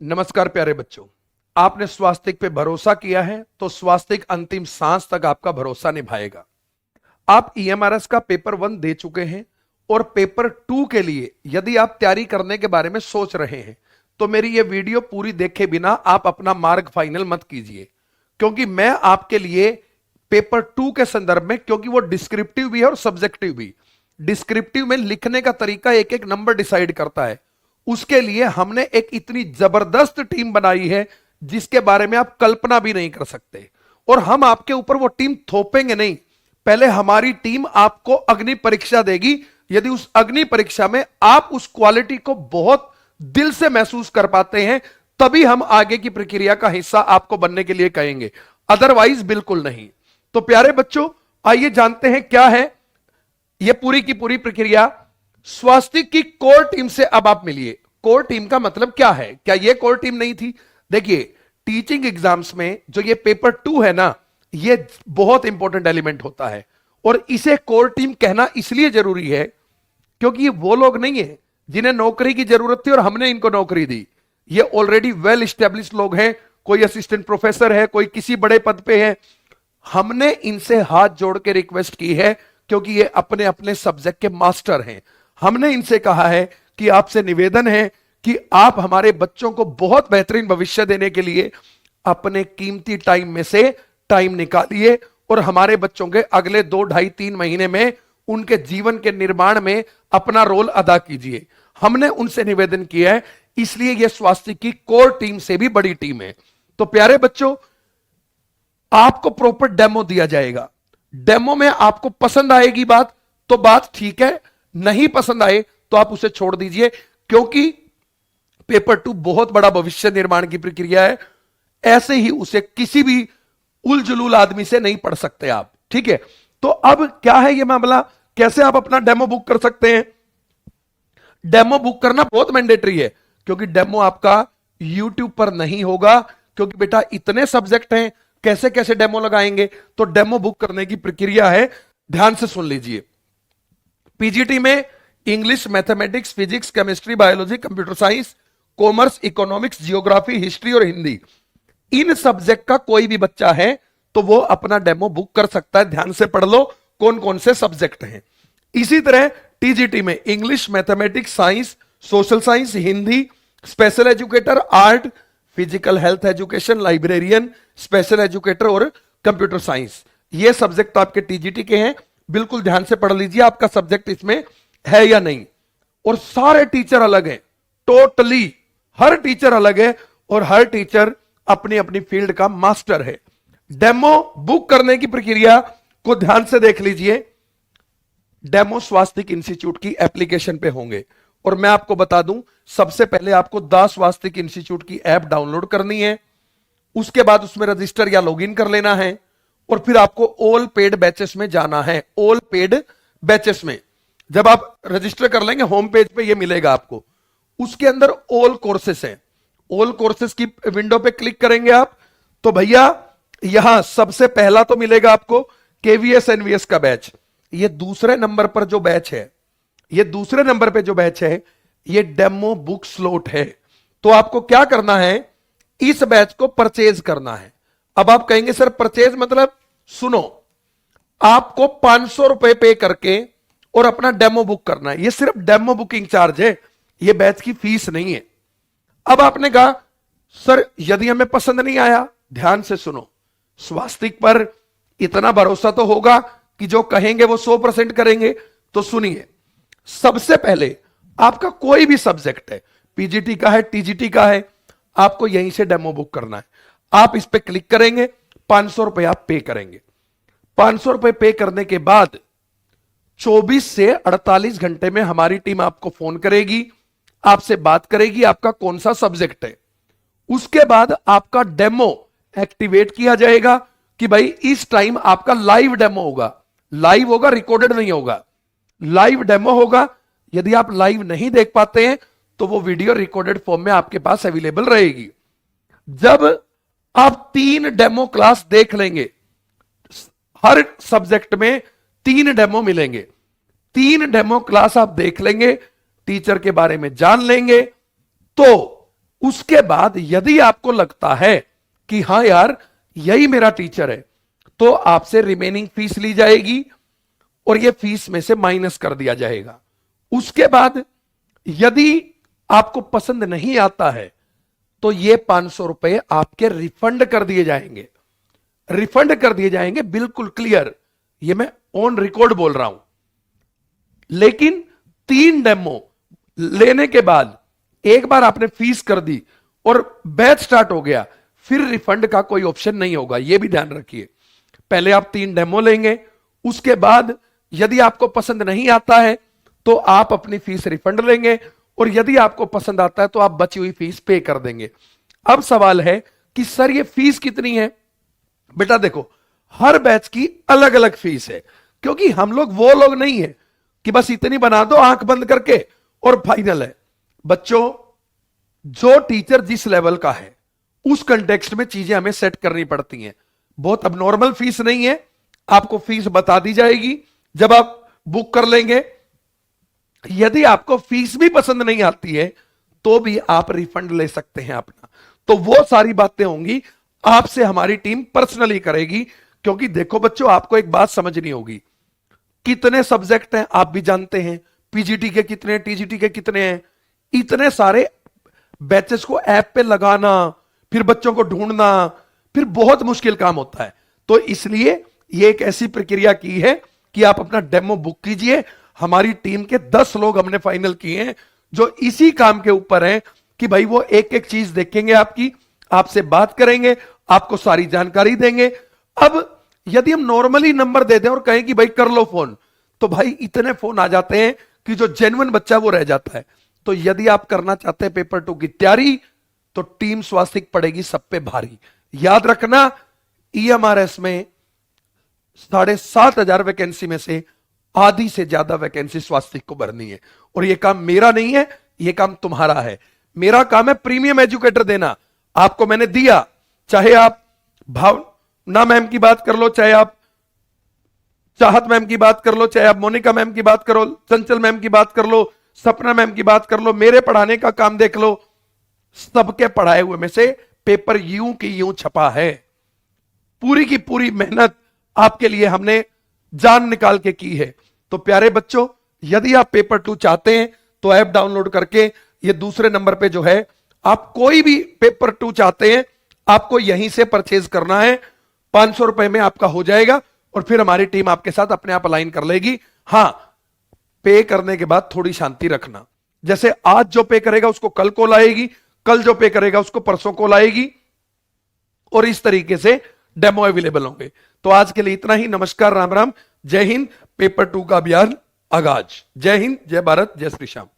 नमस्कार प्यारे बच्चों। आपने स्वास्तिक पे भरोसा किया है तो स्वास्तिक अंतिम सांस तक आपका भरोसा निभाएगा। आप ईएमआरएस का पेपर 1 दे चुके हैं और पेपर 2 के लिए यदि आप तैयारी करने के बारे में सोच रहे हैं तो मेरी ये वीडियो पूरी देखे बिना आप अपना मार्ग फाइनल मत कीजिए, क्योंकि मैं आपके लिए पेपर 2 के संदर्भ में, क्योंकि वो डिस्क्रिप्टिव भी है और सब्जेक्टिव भी। डिस्क्रिप्टिव में लिखने का तरीका एक एक नंबर डिसाइड करता है। उसके लिए हमने एक इतनी जबरदस्त टीम बनाई है जिसके बारे में आप कल्पना भी नहीं कर सकते, और हम आपके ऊपर वो टीम थोपेंगे नहीं। पहले हमारी टीम आपको अग्नि परीक्षा देगी। यदि उस अग्नि परीक्षा में आप उस क्वालिटी को बहुत दिल से महसूस कर पाते हैं तभी हम आगे की प्रक्रिया का हिस्सा आपको बनने के लिए कहेंगे, अदरवाइज बिल्कुल नहीं। तो प्यारे बच्चों, आइए जानते हैं क्या है यह पूरी की पूरी प्रक्रिया। स्वास्तिक की कोर टीम से अब आप मिलिए। कोर टीम का मतलब क्या है? क्या यह कोर टीम नहीं थी? देखिए, टीचिंग एग्जाम्स में जो ये पेपर 2 है ना, यह बहुत इंपॉर्टेंट एलिमेंट होता है, और इसे कोर टीम कहना इसलिए जरूरी है क्योंकि ये वो लोग नहीं है जिन्हें नौकरी की जरूरत थी और हमने इनको नौकरी दी। ये ऑलरेडी वेल एस्टेब्लिश लोग हैं। कोई असिस्टेंट प्रोफेसर है, कोई किसी बड़े पद पे है। हमने इनसे हाथ जोड़ के रिक्वेस्ट की है क्योंकि ये अपने अपने सब्जेक्ट के मास्टर हैं। हमने इनसे कहा है कि आपसे निवेदन है कि आप हमारे बच्चों को बहुत बेहतरीन भविष्य देने के लिए अपने कीमती टाइम में से टाइम निकालिए और हमारे बच्चों के अगले 2, 2.5, 3 महीने में उनके जीवन के निर्माण में अपना रोल अदा कीजिए। हमने उनसे निवेदन किया है, इसलिए यह स्वास्तिक की कोर टीम से भी बड़ी टीम है। तो प्यारे बच्चों, आपको प्रॉपर डेमो दिया जाएगा। डेमो में आपको पसंद आएगी बात तो बात ठीक है, नहीं पसंद आए तो आप उसे छोड़ दीजिए, क्योंकि पेपर 2 बहुत बड़ा भविष्य निर्माण की प्रक्रिया है। ऐसे ही उसे किसी भी उलझुलूल आदमी से नहीं पढ़ सकते आप, ठीक है? तो अब क्या है यह मामला, कैसे आप अपना डेमो बुक कर सकते हैं? डेमो बुक करना बहुत मैंडेटरी है, क्योंकि डेमो आपका यूट्यूब पर नहीं होगा, क्योंकि बेटा इतने सब्जेक्ट हैं, कैसे कैसे डेमो लगाएंगे। तो डेमो बुक करने की प्रक्रिया है, ध्यान से सुन लीजिए। पीजीटी में English, mathematics, physics, chemistry, biology, computer science, commerce, economics, geography, history और हिंदी, इन सब्जेक्ट का कोई भी बच्चा है तो वो अपना डेमो बुक कर सकता है। ध्यान से पढ़ लो कौन कौन से सब्जेक्ट हैं। इसी तरह टीजीटी में English, mathematics, science, social science, Hindi, special educator, art, physical health education, librarian, special educator और कंप्यूटर साइंस, ये सब्जेक्ट आपके टीजीटी के हैं। बिल्कुल ध्यान से पढ़ लीजिए आपका सब्जेक्ट इसमें है या नहीं। और सारे टीचर अलग हैं, टोटली हर टीचर अलग है और हर टीचर अपनी अपनी फील्ड का मास्टर है। डेमो बुक करने की प्रक्रिया को ध्यान से देख लीजिए। डेमो स्वास्तिक इंस्टीट्यूट की एप्लीकेशन पे होंगे, और मैं आपको बता दूं, सबसे पहले आपको दास स्वास्तिक इंस्टीट्यूट की ऐप डाउनलोड करनी है। उसके बाद उसमें रजिस्टर या लॉगिन कर लेना है, और फिर आपको ऑल पेड बैचेस में जाना है। ऑल पेड बैचेस में जब आप रजिस्टर कर लेंगे, होम पेज पे ये मिलेगा आपको। उसके अंदर ऑल कोर्सेस है। ऑल कोर्सेस की विंडो पे क्लिक करेंगे आप तो भैया यहां सबसे पहला तो मिलेगा आपको केवीएस एनवीएस का बैच। ये दूसरे नंबर पर जो बैच है, ये दूसरे नंबर पे जो बैच है, ये डेमो बुक स्लॉट है। तो आपको क्या करना है, इस बैच को परचेज करना है। अब आप कहेंगे सर परचेज मतलब, सुनो, आपको 500 रुपए पे करके और अपना डेमो बुक करना है। ये सिर्फ डेमो बुकिंग चार्ज है, ये बैच की फीस नहीं है। अब आपने कहा सर यदि हमें पसंद नहीं आया, ध्यान से सुनो, स्वास्तिक पर इतना भरोसा तो होगा कि जो कहेंगे वो 100% करेंगे। तो सुनिए, सबसे पहले आपका कोई भी सब्जेक्ट है, पीजीटी का है, टीजीटी का है, आपको यहीं से डेमो बुक करना है। आप इस पे क्लिक करेंगे, 500 रुपए आप पे करेंगे। 500 रुपए पे करने के बाद 24 से 48 घंटे में हमारी टीम आपको फोन करेगी, आपसे बात करेगी आपका कौन सा सब्जेक्ट है। उसके बाद आपका डेमो एक्टिवेट किया जाएगा कि भाई इस टाइम आपका लाइव डेमो होगा। लाइव होगा, रिकॉर्डेड नहीं होगा, लाइव डेमो होगा। यदि आप लाइव नहीं देख पाते हैं तो वो वीडियो रिकॉर्डेड फॉर्म में आपके पास अवेलेबल रहेगी। जब आप 3 डेमो क्लास देख लेंगे, हर सब्जेक्ट में 3 डेमो मिलेंगे, 3 डेमो क्लास आप देख लेंगे, टीचर के बारे में जान लेंगे, तो उसके बाद यदि आपको लगता है कि हाँ यार यही मेरा टीचर है, तो आपसे रिमेनिंग फीस ली जाएगी और ये फीस में से माइनस कर दिया जाएगा। उसके बाद यदि आपको पसंद नहीं आता है तो ये 500 रुपए आपके रिफंड कर दिए जाएंगे, रिफंड कर दिए जाएंगे, बिल्कुल क्लियर, ये मैं ऑन रिकॉर्ड बोल रहा हूं। लेकिन 3 डेमो लेने के बाद एक बार आपने फीस कर दी और बैच स्टार्ट हो गया, फिर रिफंड का कोई ऑप्शन नहीं होगा, यह भी ध्यान रखिए। पहले आप 3 डेमो लेंगे, उसके बाद यदि आपको पसंद नहीं आता है तो आप अपनी फीस रिफंड लेंगे, और यदि आपको पसंद आता है तो आप बची हुई फीस पे कर देंगे। अब सवाल है कि सर ये फीस कितनी है? बेटा देखो, हर बैच की अलग अलग फीस है, क्योंकि हम लोग वो लोग नहीं है कि बस इतनी बना दो आंख बंद करके और फाइनल है। बच्चों, जो टीचर जिस लेवल का है उस कंटेक्स्ट में चीजें हमें सेट करनी पड़ती हैं। बहुत अब नॉर्मल फीस नहीं है, आपको फीस बता दी जाएगी जब आप बुक कर लेंगे। यदि आपको फीस भी पसंद नहीं आती है तो भी आप रिफंड ले सकते हैं अपना। तो वो सारी बातें होंगी आपसे हमारी टीम पर्सनली करेगी, क्योंकि देखो बच्चों, आपको एक बात समझनी होगी, कितने सब्जेक्ट हैं आप भी जानते हैं, पीजीटी के कितने, टीजीटी के कितने हैं, इतने सारे बैचेस को ऐप पे लगाना, फिर बच्चों को ढूंढना, फिर बहुत मुश्किल काम होता है। तो इसलिए ये एक ऐसी प्रक्रिया की है कि आप अपना डेमो बुक कीजिए। हमारी टीम के 10 लोग हमने फाइनल किए हैं जो इसी काम के ऊपर हैं कि भाई वो एक एक चीज देखेंगे, आपकी, आपसे बात करेंगे, आपको सारी जानकारी देंगे। अब यदि हम नॉर्मली नंबर दे दें और कहें कि भाई कर लो फोन, तो भाई इतने फोन आ जाते हैं कि जो जेन्युइन बच्चा वो रह जाता है। तो यदि आप करना चाहते हैं पेपर 2 की तैयारी, तो टीम स्वास्तिक पड़ेगी सब पे भारी। याद रखना, ईएमआरएस में 7,500 वैकेंसी में से आधी से ज्यादा वैकेंसी स्वास्तिक को भरनी है, और यह काम मेरा नहीं है, यह काम तुम्हारा है। मेरा काम है प्रीमियम एजुकेटर देना, आपको मैंने दिया। चाहे आप भावना मैम की बात कर लो, चाहे आप चाहत मैम की बात कर लो, चाहे आप मोनिका मैम की बात करो, चंचल मैम की बात कर लो, सपना मैम की बात कर लो, मेरे पढ़ाने का काम देख लो, सबके पढ़ाए हुए में से पेपर यूं की यूं छपा है। पूरी की पूरी मेहनत आपके लिए हमने जान निकाल के की है। तो प्यारे बच्चों, यदि आप पेपर 2 चाहते हैं तो ऐप डाउनलोड करके ये दूसरे नंबर पे जो है, आप कोई भी पेपर 2 चाहते हैं आपको यहीं से परचेज करना है, 500 रुपए में आपका हो जाएगा, और फिर हमारी टीम आपके साथ अपने आप अलाइन कर लेगी। हां, पे करने के बाद थोड़ी शांति रखना, जैसे आज जो पे करेगा उसको कल को लाएगी, कल जो पे करेगा उसको परसों को लाएगी, और इस तरीके से डेमो अवेलेबल होंगे। तो आज के लिए इतना ही। नमस्कार, राम राम, जय हिंद। पेपर 2 का अभियान आगाज। जय हिंद, जय भारत, जय श्री श्याम।